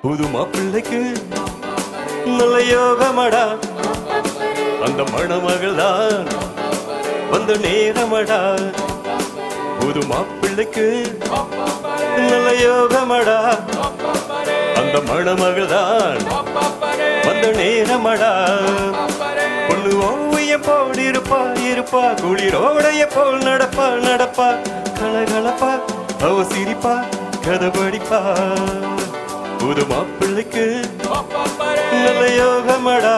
புது மாப்பிள்ளைக்கு நல்ல யோகமடா, அந்த மணமகள் தான் வந்த நேரமடா. புது மாப்பிள்ளைக்கு நல்ல யோகமடா, அந்த மணமகள் தான் வந்த நேரமடா. பொண்ணு ஓவியம் போல் இருப்பா இருப்பா, குளிரோடைய போல் நடப்பா நடப்பா, கலகலப்பா அவ சிரிப்பா கதை படிப்பா. புது மாப்பிள்ளைக்கு நல்ல யோகமடா,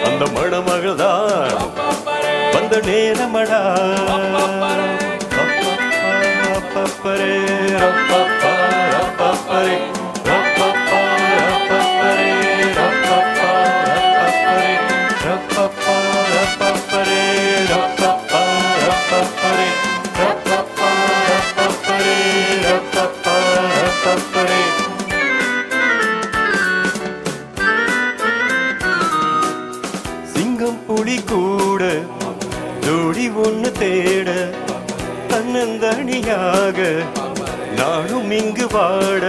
அந்த மணமகள் தான் வந்த நேரமடா. பப்பரே ரப்பப்பா ரப்பப்பரே ரப்பப்பா ரப்பப்பரே ரப்பப்பா ரப்பப்பரே ரப்பப்பா ரப்பப்பரே ரப்பப்பா ரப்பப்பரே ரப்பப்பா ரப்பப்பரே. சிங்கம் புலி கூட ஜோடி ஒண்ணு தேட, தன்னந்தனியாக நானும் இங்கு வாட.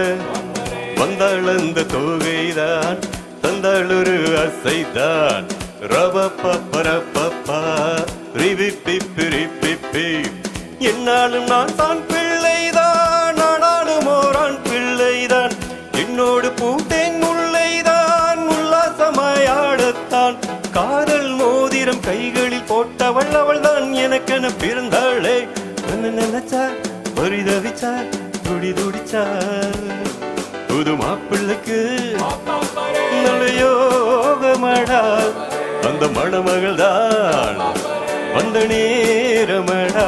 வந்தாள் அந்த தொகைதான், தந்தாள் ஒரு அசைதான். ரவப்பரப்பப்பா ரிவிப்பிப்பிரிப்பிப்பி. என்னாலும் நான் தான் பிள்ளைதான், ஆனாலும் ஓரான் பிள்ளைதான். என்னோடு பூத்தேன் முல்லைதான், உல்லாசமாயாடத்தான். காதல் மோதிரம் கைகளில் போட்டவள் அவள் தான் எனக்கென பிறந்தாளே. நினைச்சா பரிதவிச்சா துடி துடிச்சா. புது மாப்பிள்ளைக்கு நல்ல யோகமடா, அந்த மணமகள் தான் வந்த நேரமடா.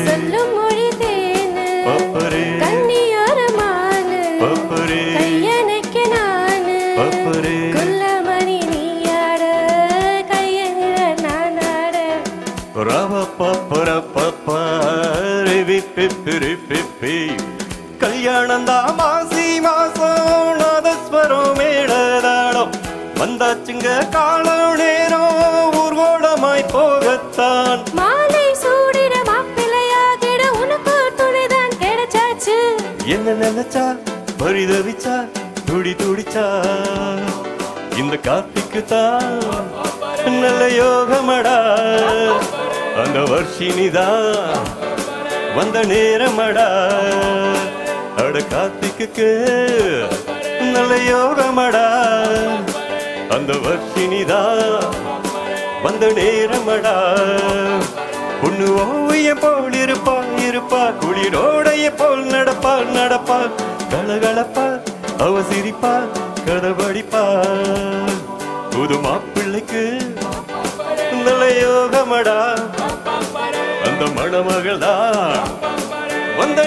சொல்லும் மொழி தேனு கண்ணியோரமானு கையணைக்க நானு குள்ளமணி நீயாட கையனில நானாட. கல்யாணந்தா மாசி மாசம் நாதஸ்வரம் மேடதாளம். வந்தாச்சுங்க காலம் நேரம் ஊர்கோடமாய் போகத்தான். என்ன நினைச்சா பரிதவிச்சா துடி துடிச்சா. இந்த கார்த்திக்கு தான் நல்ல யோகமடா, அந்த வர்ஷினிதான் வந்த நேரமடா. அட கார்த்திக்கு நல்ல யோகமடா, அந்த வர்ஷினிதான் வந்த நேரமடா. பொண்ணு ஓவியம் போல் இருப்பா இருப்பா, குளிரோடைய போல் நடப்பா நடப்பா, கலகலப்பா அவ சிரிப்பா கதை படிப்பா. புது மாப்பிள்ளைக்கு நல்ல யோகமடா, அந்த மணமகள் தான் வந்த